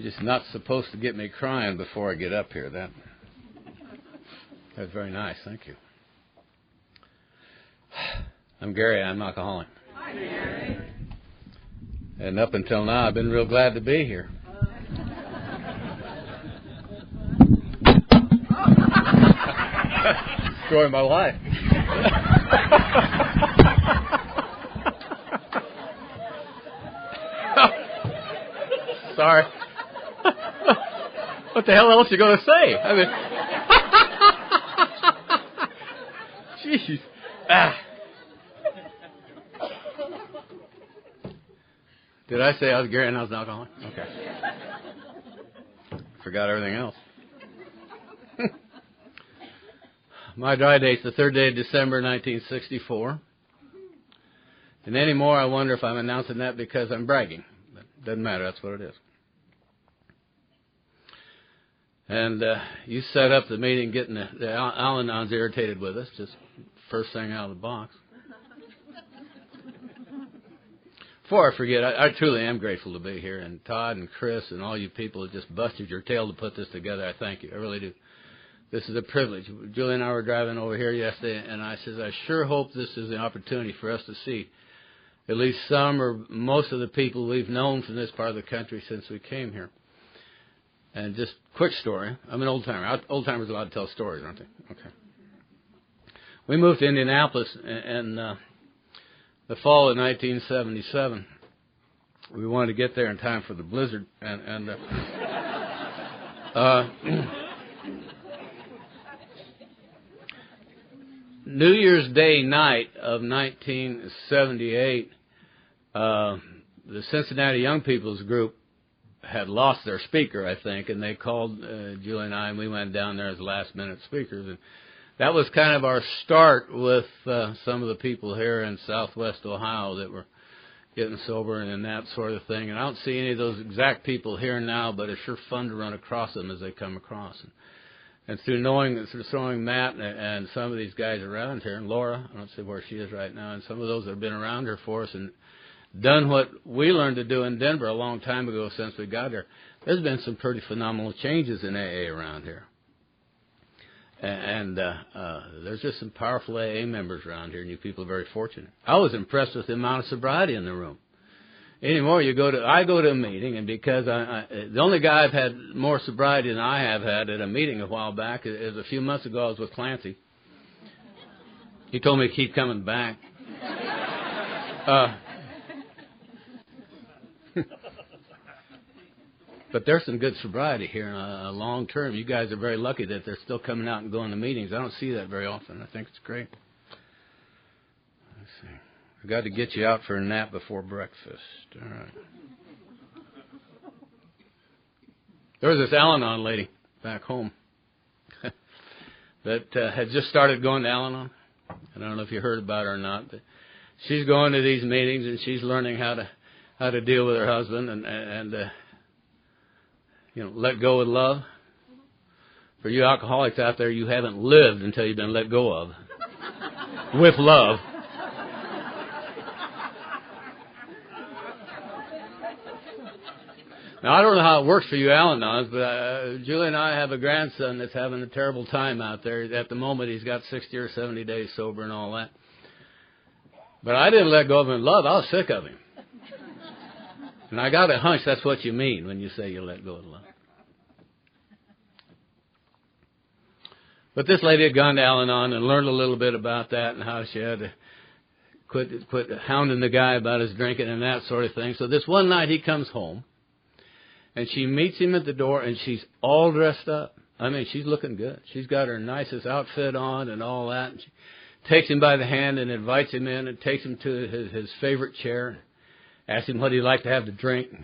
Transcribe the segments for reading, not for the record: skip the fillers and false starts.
You're just not supposed to get me crying before I get up here. That's very nice. Thank you. I'm Gary. I'm an alcoholic. Hi, Gary. And up until now, I've been real glad to be here. Story of my life. Sorry. What the hell else are you going to say? I mean, jeez. Did I say I was Gary and I was an alcoholic? Okay. Forgot everything else. My dry date's the 3rd day of December, 1964. And anymore, I wonder if I'm announcing that because I'm bragging. But it doesn't matter. That's what it is. And you set up the meeting getting the Al-Anons irritated with us, just first thing out of the box. Before I forget, I truly am grateful to be here. And Todd and Chris and all you people that just busted your tail to put this together, I thank you. I really do. This is a privilege. Julie and I were driving over here yesterday, and I said, I sure hope this is an opportunity for us to see at least some or most of the people we've known from this part of the country since we came here. And just quick story. I'm an old-timer. Old-timers are allowed to tell stories, aren't they? Okay. We moved to Indianapolis in the fall of 1977. We wanted to get there in time for the blizzard, and New Year's Day night of 1978, the Cincinnati Young People's Group had lost their speaker, I think, and they called Julie and I, and we went down there as last-minute speakers. And that was kind of our start with some of the people here in southwest Ohio that were getting sober and that sort of thing. And I don't see any of those exact people here now, but it's sure fun to run across them as they come across. And through throwing Matt and some of these guys around here, and Laura, I don't see where she is right now, and some of those that have been around here for us and done what we learned to do in Denver a long time ago since we got here, there's been some pretty phenomenal changes in AA around here. And there's just some powerful AA members around here, and you people are very fortunate. I was impressed with the amount of sobriety in the room. Anymore, I go to a meeting, and because the only guy I've had more sobriety than I have had at a meeting a while back is a few months ago I was with Clancy. He told me to keep coming back. But there's some good sobriety here in a long term. You guys are very lucky that they're still coming out and going to meetings. I don't see that very often. I think it's great. Let's see. I've got to get you out for a nap before breakfast. All right. There was this Al-Anon lady back home that had just started going to Al-Anon. I don't know if you heard about her or not, but she's going to these meetings and she's learning how to deal with her husband and let go with love. For you alcoholics out there, you haven't lived until you've been let go of with love. Now, I don't know how it works for you Al-Anons, but Julie and I have a grandson that's having a terrible time out there. At the moment, he's got 60 or 70 days sober and all that. But I didn't let go of him in love. I was sick of him. And I got a hunch that's what you mean when you say you let go of love. But this lady had gone to Al-Anon and learned a little bit about that and how she had to quit hounding the guy about his drinking and that sort of thing. So this one night he comes home. And she meets him at the door, and she's all dressed up. I mean, she's looking good. She's got her nicest outfit on and all that. And she takes him by the hand and invites him in and takes him to his favorite chair. Asks him what he'd like to have to drink.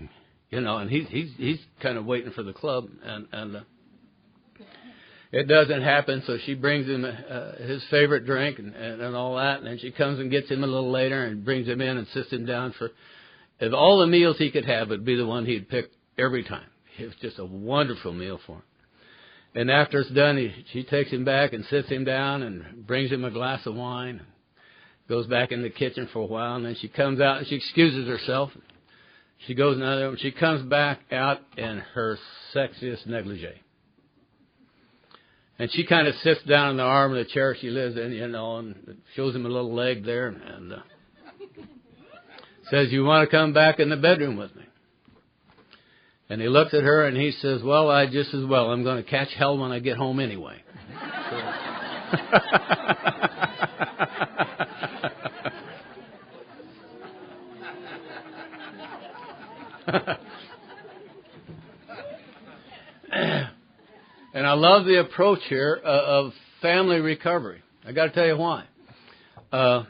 And he's kind of waiting for the club. And it doesn't happen, so she brings him his favorite drink and all that. And then she comes and gets him a little later and brings him in and sits him down for, of all the meals he could have, would be the one he'd pick every time. It was just a wonderful meal for him. And after it's done, she takes him back and sits him down and brings him a glass of wine. Goes back in the kitchen for a while, and then she comes out and she excuses herself. She goes in another room. She comes back out in her sexiest negligee. And she kind of sits down in the arm of the chair she lives in, and shows him a little leg there, and says, "You want to come back in the bedroom with me?" And he looks at her and he says, "Well, I just as well. I'm going to catch hell when I get home anyway." And I love the approach here of family recovery. I got to tell you why. I'll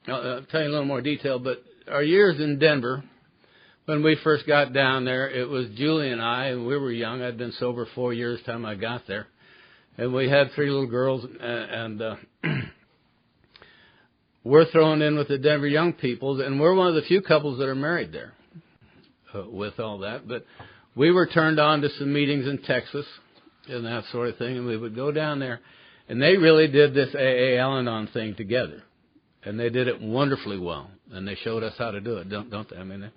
tell you a little more detail, but our years in Denver, when we first got down there, it was Julie and I, and we were young. I'd been sober 4 years time I got there. And we had 3 little girls, and we're thrown in with the Denver young people, and we're one of the few couples that are married there with all that. But we were turned on to some meetings in Texas and that sort of thing, and we would go down there. And they really did this AA Al-Anon thing together. And they did it wonderfully well. And they showed us how to do it, don't they? I mean,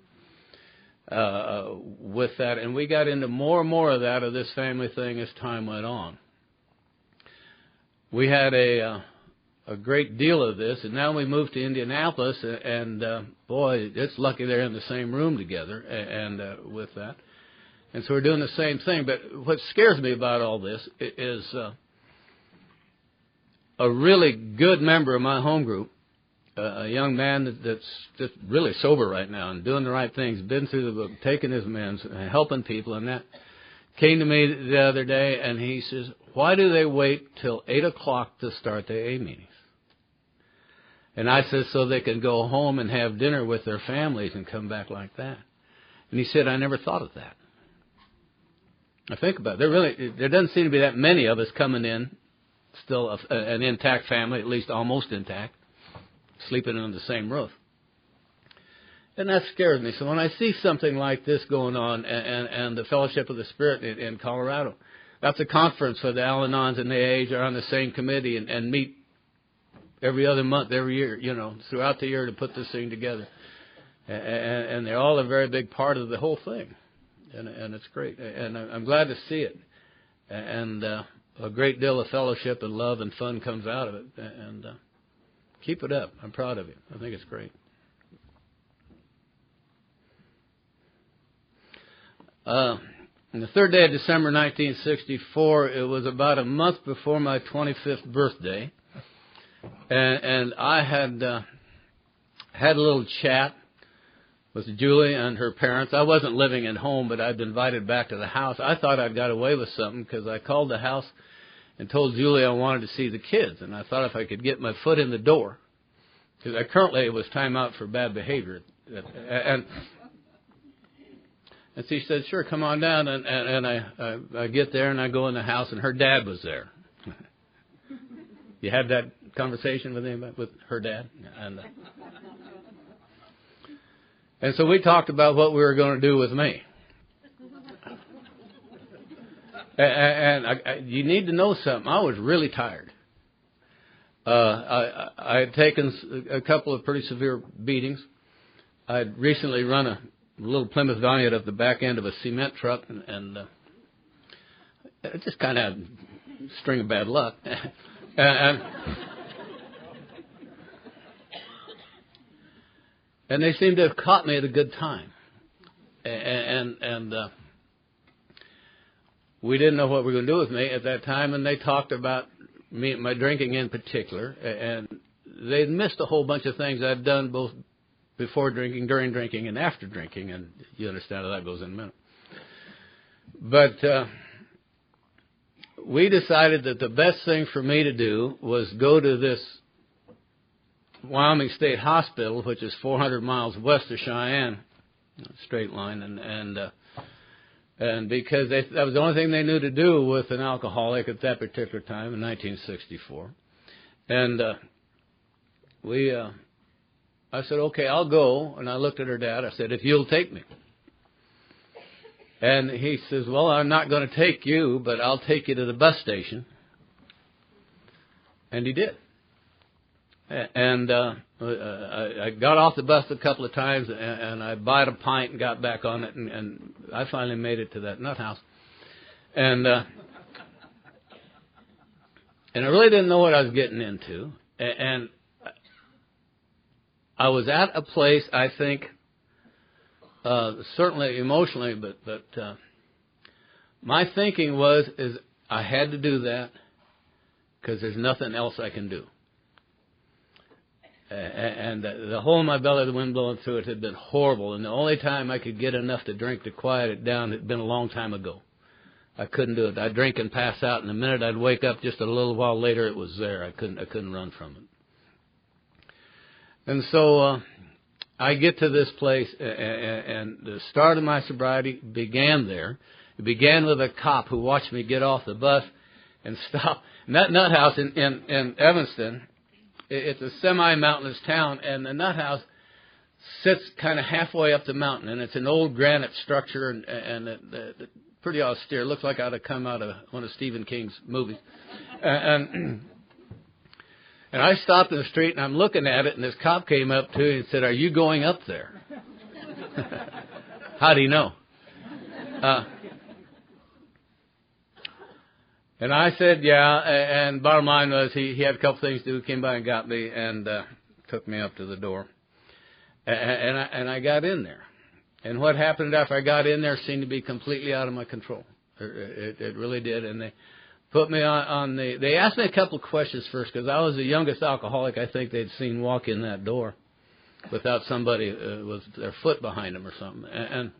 with that. And we got into more and more of that, of this family thing, as time went on. We had a great deal of this, and now we moved to Indianapolis, and boy, it's lucky they're in the same room together, and with that. And so we're doing the same thing. But what scares me about all this is a really good member of my home group, a young man that's just really sober right now and doing the right things, been through the book, taking his meds, helping people, and that came to me the other day, and he says, "Why do they wait till 8 o'clock to start the AA meetings?" And I said, "So they can go home and have dinner with their families and come back like that." And he said, "I never thought of that." I think about it. There doesn't seem to be that many of us coming in, still an intact family, at least almost intact, sleeping under the same roof. And that scares me. So when I see something like this going on, and the Fellowship of the Spirit in Colorado, that's a conference for the Al-Anons and the AAs are on the same committee and meet every other month, every year, throughout the year to put this thing together. And they're all a very big part of the whole thing. And it's great. And I'm glad to see it. And a great deal of fellowship and love and fun comes out of it. And keep it up. I'm proud of you. I think it's great. On the 3rd day of December 1964, it was about a month before my 25th birthday. And I had had a little chat with Julie and her parents. I wasn't living at home, but I'd been invited back to the house. I thought I'd got away with something because I called the house and told Julie I wanted to see the kids. And I thought if I could get my foot in the door, because currently it was time out for bad behavior. And she said, "Sure, come on down." And I get there and I go in the house and her dad was there. You had that conversation with him, with her dad? And so we talked about what we were going to do with me. And you need to know something. I was really tired. I had taken a couple of pretty severe beatings. I'd recently run a little Plymouth Valiant up the back end of a cement truck, and it just kind of a string of bad luck. And they seemed to have caught me at a good time. And we didn't know what we were going to do with me at that time, and they talked about me, my drinking in particular, and they'd missed a whole bunch of things I'd done both before drinking, during drinking, and after drinking, and you understand how that goes in a minute. But we decided that the best thing for me to do was go to this Wyoming State Hospital, which is 400 miles west of Cheyenne, straight line, and because that was the only thing they knew to do with an alcoholic at that particular time in 1964, and I said, "Okay, I'll go." And I looked at her dad. I said, "If you'll take me." And he says, "Well, I'm not going to take you, but I'll take you to the bus station." And he did. And I got off the bus a couple of times, and I bought a pint and got back on it, and I finally made it to that nut house. And I really didn't know what I was getting into. And I was at a place, I think, certainly emotionally, but my thinking is I had to do that because there's nothing else I can do. And the hole in my belly, the wind blowing through it, had been horrible. And the only time I could get enough to drink to quiet it down had been a long time ago. I couldn't do it. I'd drink and pass out, and the minute I'd wake up just a little while later, it was there. I couldn't run from it. And so I get to this place, and the start of my sobriety began there. It began with a cop who watched me get off the bus and stop. And that nut house in Evanston, it's a semi-mountainous town, and the nut house sits kind of halfway up the mountain, and it's an old granite structure, and pretty austere. It looks like it ought to come out of one of Stephen King's movies. And I stopped in the street, and I'm looking at it, and this cop came up to me and said, "Are you going up there?" How do you know? And I said, yeah, and bottom line was he had a couple things to do, came by and got me, and took me up to the door. And I got in there. And what happened after I got in there seemed to be completely out of my control. It really did. And they put me on they asked me a couple of questions first, because I was the youngest alcoholic I think they'd seen walk in that door without somebody with their foot behind them or something. And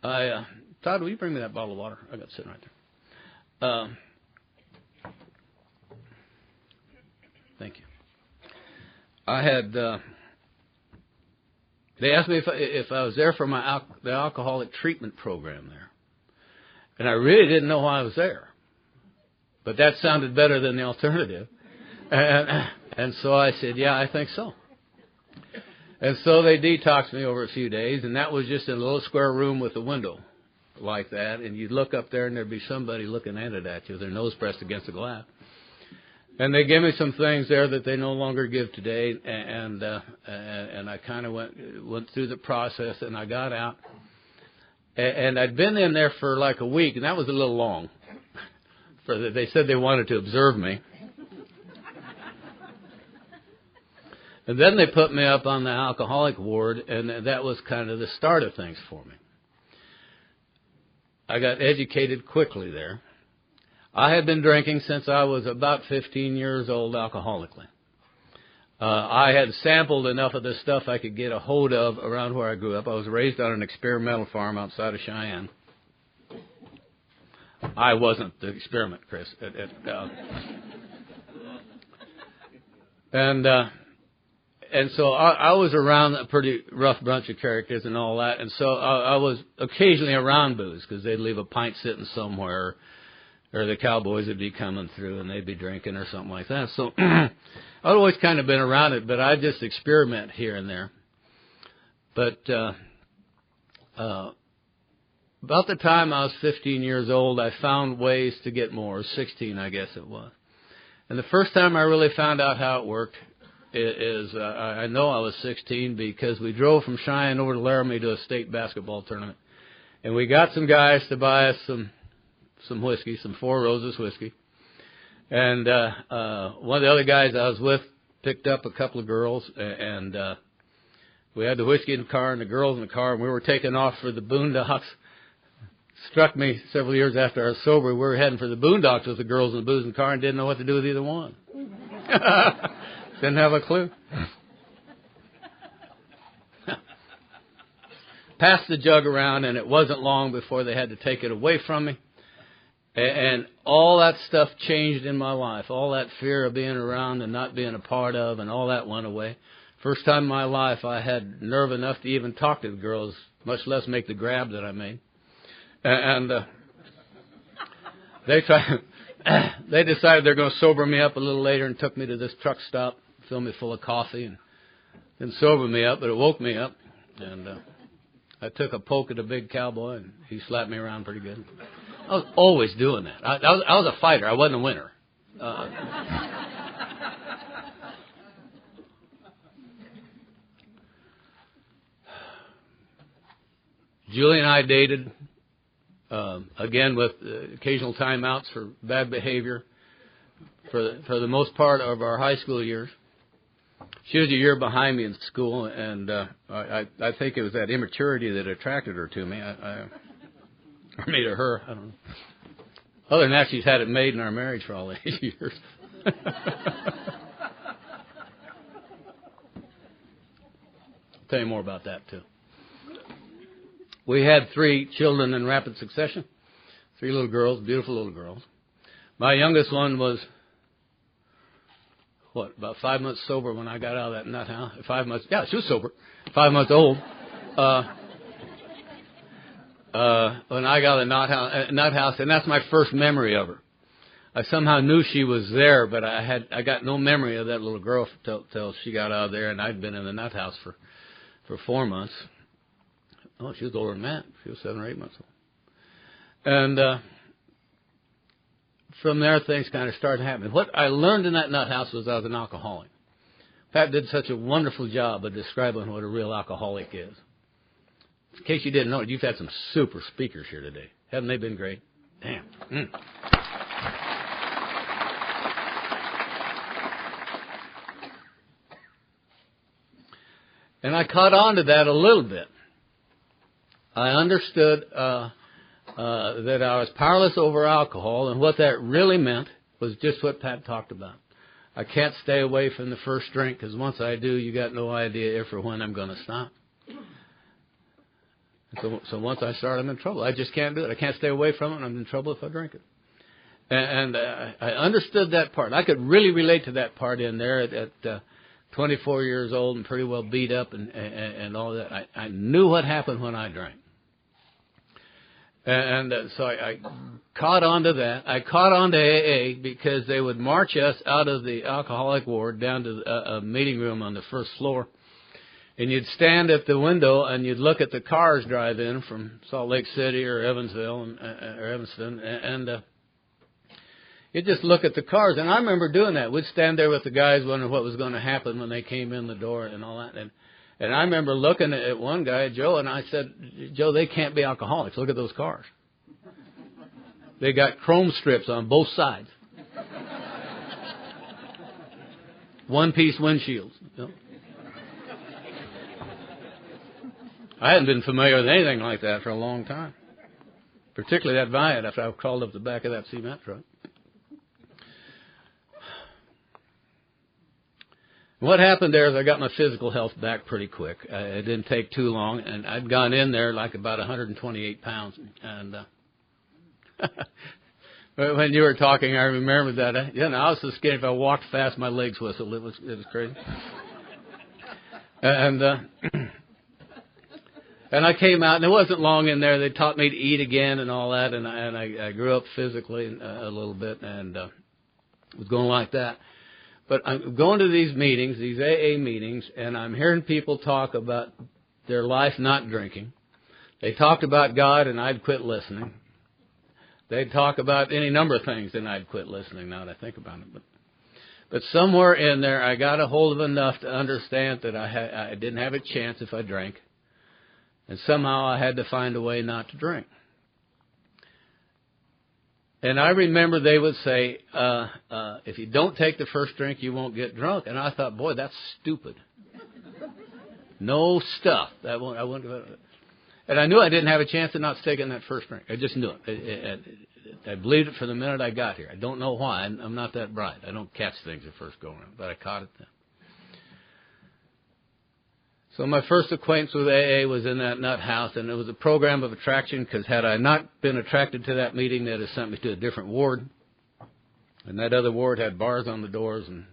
I, Todd, will you bring me that bottle of water? I got it sitting right there. Thank you. I had. They asked me if I was there for the alcoholic treatment program there, and I really didn't know why I was there, but that sounded better than the alternative, and so I said, yeah, I think so. And so they detoxed me over a few days, and that was just in a little square room with a window like that, and you'd look up there and there'd be somebody looking at you with their nose pressed against the glass. And they gave me some things there that they no longer give today, and I kind of went through the process, and I got out. And I'd been in there for like a week, and that was a little long. They said they wanted to observe me. And then they put me up on the alcoholic ward, and that was kind of the start of things for me. I got educated quickly there. I had been drinking since I was about 15 years old alcoholically. I had sampled enough of the stuff I could get a hold of around where I grew up. I was raised on an experimental farm outside of Cheyenne. I wasn't the experiment, Chris. And so I was around a pretty rough bunch of characters and all that. And so I was occasionally around booze because they'd leave a pint sitting somewhere, or the cowboys would be coming through and they'd be drinking or something like that. So I'd always kind of been around it, but I'd just experiment here and there. But about the time I was 15 years old, I found ways to get more. 16, I guess it was. And the first time I really found out how it worked I know I was 16 because we drove from Cheyenne over to Laramie to a state basketball tournament. And we got some guys to buy us some whiskey, some Four Roses whiskey. And one of the other guys I was with picked up a couple of girls, and we had the whiskey in the car and the girls in the car, and we were taking off for the boondocks. Struck me several years after I was sober, we were heading for the boondocks with the girls in the booze in the car and didn't know what to do with either one. Didn't have a clue. Passed the jug around, and it wasn't long before they had to take it away from me. And all that stuff changed in my life. All that fear of being around and not being a part of, and all that went away. First time in my life I had nerve enough to even talk to the girls, much less make the grab that I made. And they decided they're going to sober me up a little later and took me to this truck stop, filled me full of coffee, and didn't sober me up, but it woke me up. And I took a poke at a big cowboy, and he slapped me around pretty good. I was always doing that. I was a fighter. I wasn't a winner. Julie and I dated, again with occasional timeouts for bad behavior, for the most part of our high school years. She was a year behind me in school, and I think it was that immaturity that attracted her to me. Or me to her, I don't know. Other than that, she's had it made in our marriage for all these years. Tell you more about that, too. We had 3 children in rapid succession. 3 little girls, beautiful little girls. My youngest one was, about 5 months sober when I got out of that nut house. 5 months, yeah, she was sober. 5 months old. When I got out of the nut house, and that's my first memory of her. I somehow knew she was there, but I got no memory of that little girl till she got out of there, and I'd been in the nut house for 4 months. Oh, she was older than that. She was 7 or 8 months old. And from there, things kind of started happening. What I learned in that nut house was I was an alcoholic. Pat did such a wonderful job of describing what a real alcoholic is. In case you didn't know it, you've had some super speakers here today. Haven't they been great? Damn. And I caught on to that a little bit. I understood that I was powerless over alcohol, and what that really meant was just what Pat talked about. I can't stay away from the first drink, because once I do, you got no idea if or when I'm going to stop. So once I start, I'm in trouble. I just can't do it. I can't stay away from it, and I'm in trouble if I drink it. And I understood that part. I could really relate to that part in there at 24 years old and pretty well beat up and all that. I knew what happened when I drank. And so I caught on to that. I caught on to AA because they would march us out of the alcoholic ward down to a meeting room on the first floor. And you'd stand at the window and you'd look at the cars drive in from Salt Lake City or Evansville or Evanston, and you'd just look at the cars. And I remember doing that. We'd stand there with the guys wondering what was going to happen when they came in the door and all that. And I remember looking at one guy, Joe, and I said, Joe, they can't be alcoholics. Look at those cars. They got chrome strips on both sides. One-piece windshields. You know? I hadn't been familiar with anything like that for a long time, particularly that Viad after I crawled up the back of that cement truck. What happened there is I got my physical health back pretty quick. It didn't take too long, and I'd gone in there like about 128 pounds. And when you were talking, I remembered that. I was so skinny. If I walked fast, my legs whistled. It was crazy. And I came out, and it wasn't long in there. They taught me to eat again and all that, and I grew up physically a little bit, and was going like that. But I'm going to these meetings, these AA meetings, and I'm hearing people talk about their life not drinking. They talked about God, and I'd quit listening. They'd talk about any number of things, and I'd quit listening now that I think about it. But somewhere in there, I got a hold of enough to understand that I didn't have a chance if I drank. And somehow I had to find a way not to drink. And I remember they would say, if you don't take the first drink, you won't get drunk. And I thought, boy, that's stupid. No stuff. I wouldn't. And I knew I didn't have a chance of not taking that first drink. I just knew it. I believed it from the minute I got here. I don't know why. I'm not that bright. I don't catch things at first go around, but I caught it then. So my first acquaintance with AA was in that nut house, and it was a program of attraction, because had I not been attracted to that meeting, they'd have sent me to a different ward. And that other ward had bars on the doors and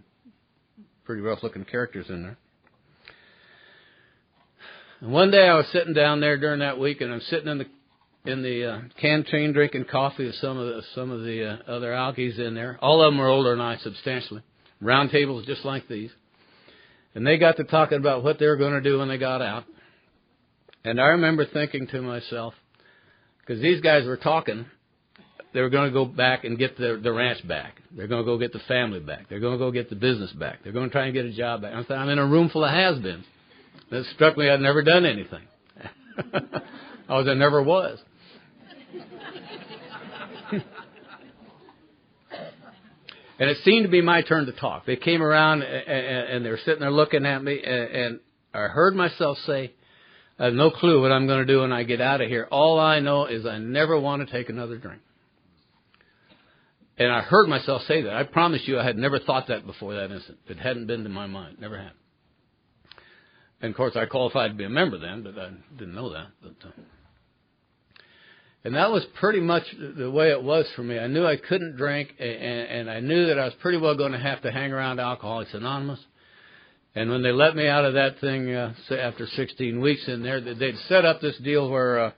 pretty rough-looking characters in there. And one day I was sitting down there during that week, and I'm sitting in the canteen drinking coffee with some of the other alkies in there. All of them were older than I substantially. Round tables just like these. And they got to talking about what they were going to do when they got out. And I remember thinking to myself, because these guys were talking, they were going to go back and get the ranch back. They're going to go get the family back. They're going to go get the business back. They're going to try and get a job back. I thought, I'm in a room full of has-beens. That struck me. I'd never done anything. I never was. And it seemed to be my turn to talk. They came around and they were sitting there looking at me, and I heard myself say, I have no clue what I'm going to do when I get out of here. All I know is I never want to take another drink. And I heard myself say that. I promise you I had never thought that before that instant. It hadn't been to my mind. Never had. And, of course, I qualified to be a member then, but I didn't know that. And that was pretty much the way it was for me. I knew I couldn't drink, and I knew that I was pretty well going to have to hang around Alcoholics Anonymous. And when they let me out of that thing after 16 weeks in there, they'd set up this deal where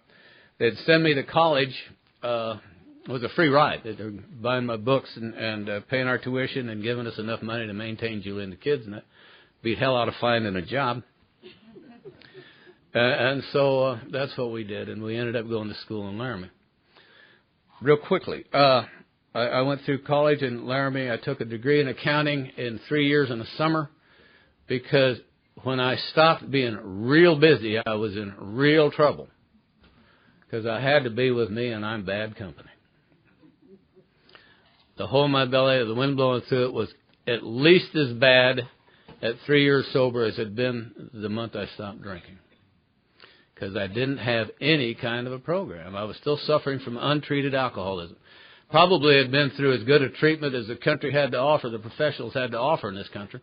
they'd send me to college. It was a free ride. They were buying my books and paying our tuition and giving us enough money to maintain Julie and the kids. And it beat hell out of finding a job. And so that's what we did. And we ended up going to school in Laramie. Real quickly, I went through college in Laramie. I took a degree in accounting in 3 years in the summer, because when I stopped being real busy, I was in real trouble, because I had to be with me, and I'm bad company. The hole in my belly, the wind blowing through it, was at least as bad at 3 years sober as it had been the month I stopped drinking, because I didn't have any kind of a program. I was still suffering from untreated alcoholism. Probably had been through as good a treatment as the country had to offer, the professionals had to offer in this country.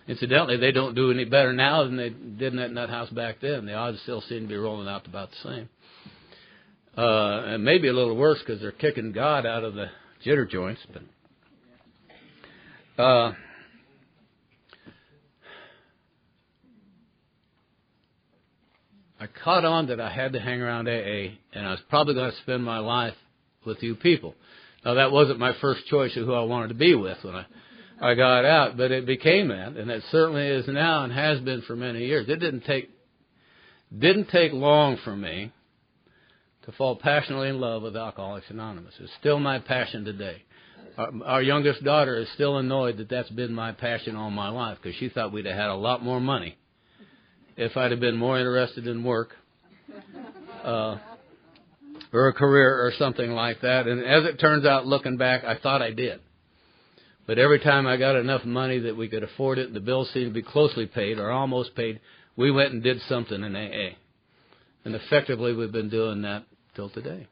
Incidentally, they don't do any better now than they did in that nut house back then. The odds still seem to be rolling out about the same. And maybe a little worse, because they're kicking God out of the jitter joints. But I caught on that I had to hang around AA, and I was probably going to spend my life with you people. Now, that wasn't my first choice of who I wanted to be with when I got out, but it became that, and it certainly is now and has been for many years. It didn't take long for me to fall passionately in love with Alcoholics Anonymous. It's still my passion today. Our youngest daughter is still annoyed that that's been my passion all my life, because she thought we'd have had a lot more money if I'd have been more interested in work or a career or something like that. And as it turns out, looking back, I thought I did. But every time I got enough money that we could afford it, the bills seemed to be closely paid or almost paid, we went and did something in AA. And effectively, we've been doing that till today,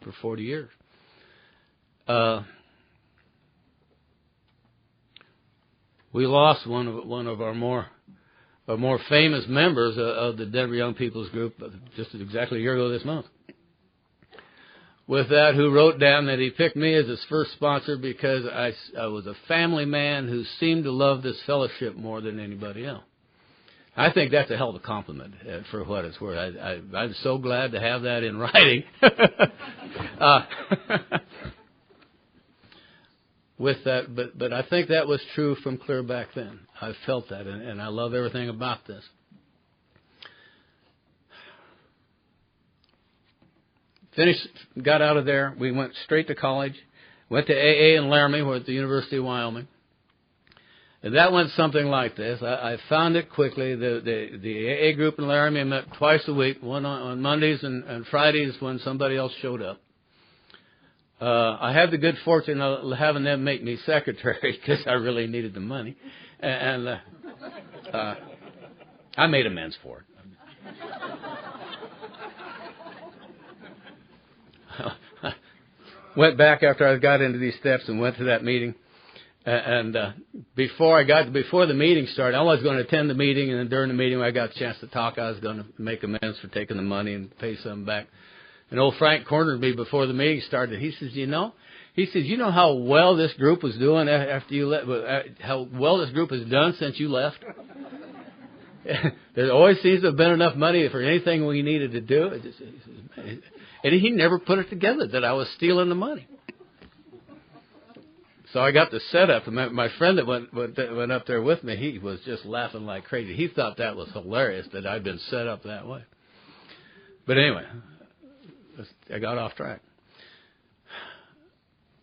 for 40 years. We lost one of our more famous members of the Denver Young People's Group just exactly a year ago this month. With that, who wrote down that he picked me as his first sponsor because I was a family man who seemed to love this fellowship more than anybody else. I think that's a hell of a compliment for what it's worth. I'm so glad to have that in writing. With that, but I think that was true from clear back then. I felt that, and I love everything about this. Finished, got out of there. We went straight to college. Went to AA in Laramie, we're at the University of Wyoming. And that went something like this. I found it quickly. The AA group in Laramie met twice a week, one on Mondays and Fridays when somebody else showed up. I had the good fortune of having them make me secretary because I really needed the money. And I made amends for it. Went back after I got into these steps and went to that meeting. And before the meeting started, I was going to attend the meeting, and then during the meeting when I got a chance to talk, I was going to make amends for taking the money and pay some back. And old Frank cornered me before the meeting started. He says, you know how well this group was doing after you left, how well this group has done since you left? There always seems to have been enough money for anything we needed to do. And he never put it together that I was stealing the money. So I got the setup, and my friend that went up there with me, he was just laughing like crazy. He thought that was hilarious that I'd been set up that way. But anyway, I got off track.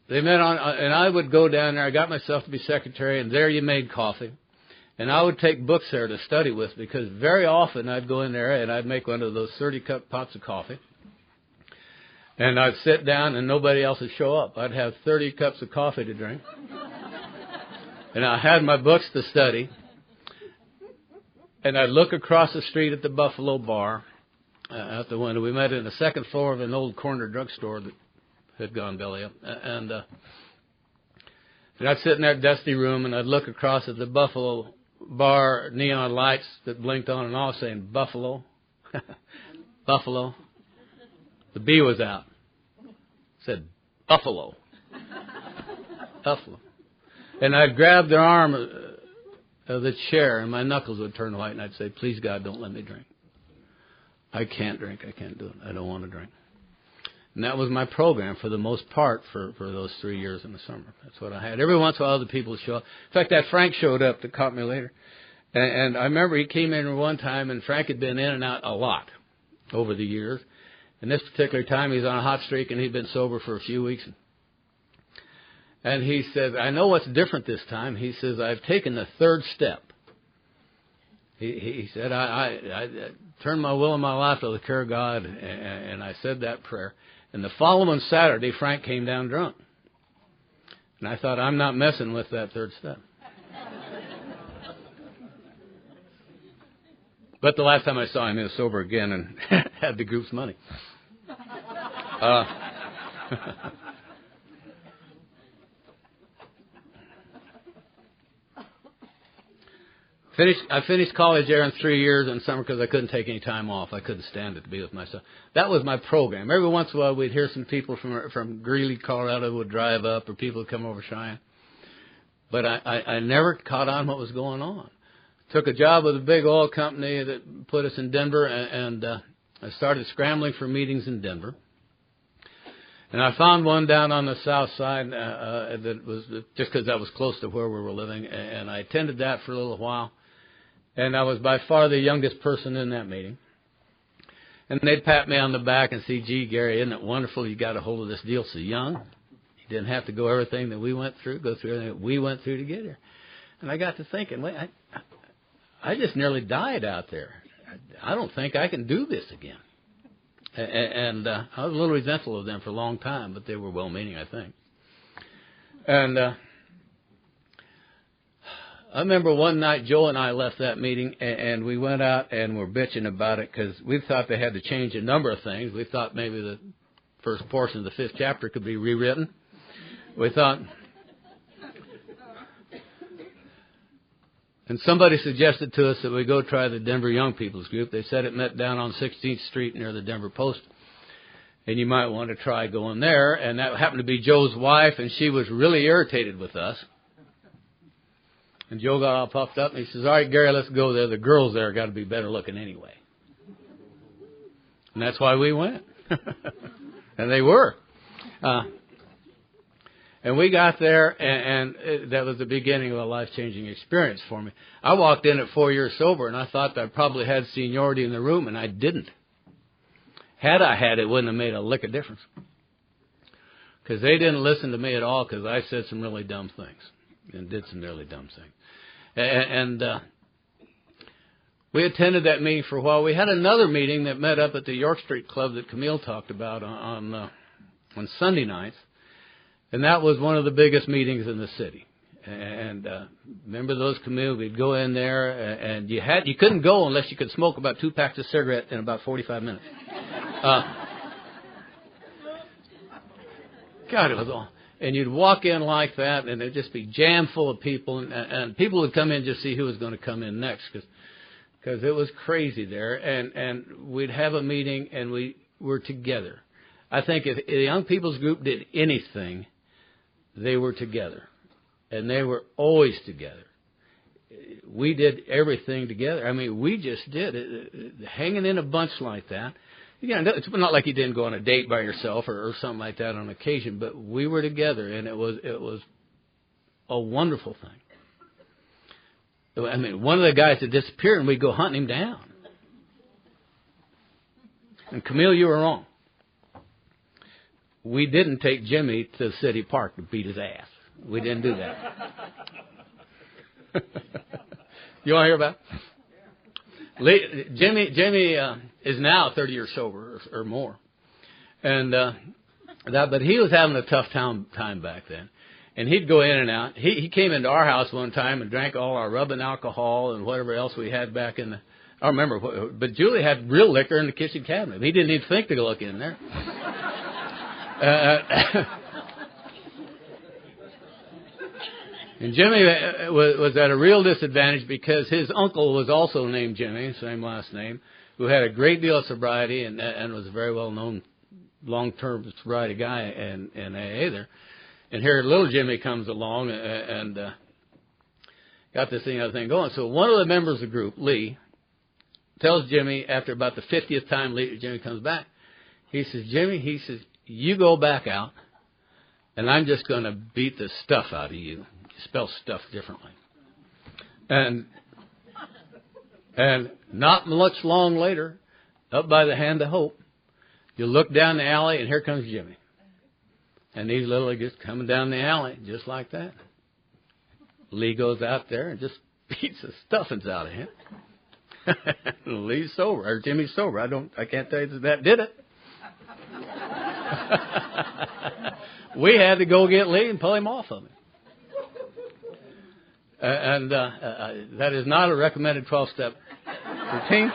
They met on, and I would go down there. I got myself to be secretary, and there you made coffee. And I would take books there to study with, because very often I'd go in there and I'd make one of those 30-cup pots of coffee. And I'd sit down and nobody else would show up. I'd have 30 cups of coffee to drink. And I had my books to study. And I'd look across the street at the Buffalo Bar out the window. We met in the second floor of an old corner drugstore that had gone belly up. And I'd sit in that dusty room and I'd look across at the Buffalo Bar neon lights that blinked on and off saying, Buffalo, Buffalo. The B was out. It said, Buffalo. Buffalo. And I'd grab their arm of the chair and my knuckles would turn white and I'd say, please God, don't let me drink. I can't drink. I can't do it. I don't want to drink. And that was my program for the most part for those 3 years in the summer. That's what I had. Every once in a while, other people would show up. In fact, that Frank showed up that caught me later. And I remember he came in one time, and Frank had been in and out a lot over the years. And this particular time, he was on a hot streak, and he'd been sober for a few weeks. And he said, I know what's different this time. He says, I've taken the third step. He said, I turned my will and my life to the care of God, and I said that prayer. And the following Saturday, Frank came down drunk. And I thought, I'm not messing with that third step. But the last time I saw him, he was sober again and had the group's money. I finished college there in 3 years in summer because I couldn't take any time off. I couldn't stand it to be with myself. That was my program. Every once in a while, we'd hear some people from Greeley, Colorado would drive up, or people would come over Cheyenne. But I never caught on what was going on. Took a job with a big oil company that put us in Denver, and I started scrambling for meetings in Denver. And I found one down on the south side that was just because that was close to where we were living, and I attended that for a little while. And I was by far the youngest person in that meeting. And they'd pat me on the back and say, gee, Gary, isn't it wonderful you got a hold of this deal so young? You didn't have to go everything that we went through, go through everything that we went through to get here. And I got to thinking, wait, I just nearly died out there. I don't think I can do this again. And I was a little resentful of them for a long time, but they were well-meaning, I think. And I remember one night Joe and I left that meeting, and we went out and were bitching about it because we thought they had to change a number of things. We thought maybe the first portion of the 5th chapter could be rewritten. We thought... And somebody suggested to us that we go try the Denver Young People's Group. They said it met down on 16th Street near the Denver Post. And you might want to try going there. And that happened to be Joe's wife, and she was really irritated with us. And Joe got all puffed up, and he says, all right, Gary, let's go there. The girls there got to be better looking anyway. And that's why we went. And they were. And we got there, and that was the beginning of a life-changing experience for me. I walked in at 4 years sober, and I thought I probably had seniority in the room, and I didn't. Had I had, it wouldn't have made a lick of difference. Because they didn't listen to me at all, because I said some really dumb things and did some really dumb things. And we attended that meeting for a while. We had another meeting that met up at the York Street Club that Camille talked about on Sunday nights. And that was one of the biggest meetings in the city. And remember those, Camille? We'd go in there, and you couldn't go unless you could smoke about 2 packs of cigarettes in about 45 minutes. God, it was all. And you'd walk in like that, and it'd just be jam full of people, and people would come in just to see who was going to come in next, because it was crazy there. And we'd have a meeting, and we were together. I think if the Young People's Group did anything, they were together, and they were always together. We did everything together. I mean, we just did it. Hanging in a bunch like that. You know, it's not like you didn't go on a date by yourself or something like that on occasion, but we were together, and it was a wonderful thing. I mean, one of the guys had disappeared, and we'd go hunting him down. And Camille, you were wrong. We didn't take Jimmy to the city park to beat his ass. We didn't do that. You want to hear about it? Jimmy is now 30 years sober or more. And but he was having a tough time back then. And he'd go in and out. He came into our house one time and drank all our rubbing alcohol and whatever else we had back in the... I don't remember, but Julie had real liquor in the kitchen cabinet. He didn't even think to go look in there. And Jimmy was at a real disadvantage because his uncle was also named Jimmy, same last name, who had a great deal of sobriety and was a very well-known long-term sobriety guy in AA there. And here little Jimmy comes along and got this other thing going. So one of the members of the group, Lee, tells Jimmy after about the 50th time Jimmy comes back, he says, Jimmy, you go back out, and I'm just going to beat the stuff out of you. You spell stuff differently. And not much long later, up by the Hand of Hope, you look down the alley, and here comes Jimmy. And he's literally just coming down the alley, just like that. Lee goes out there and just beats the stuffings out of him. Lee's sober, or Jimmy's sober. I can't tell you that did it. We had to go get Lee and pull him off of him. That is not a recommended 12-step routine.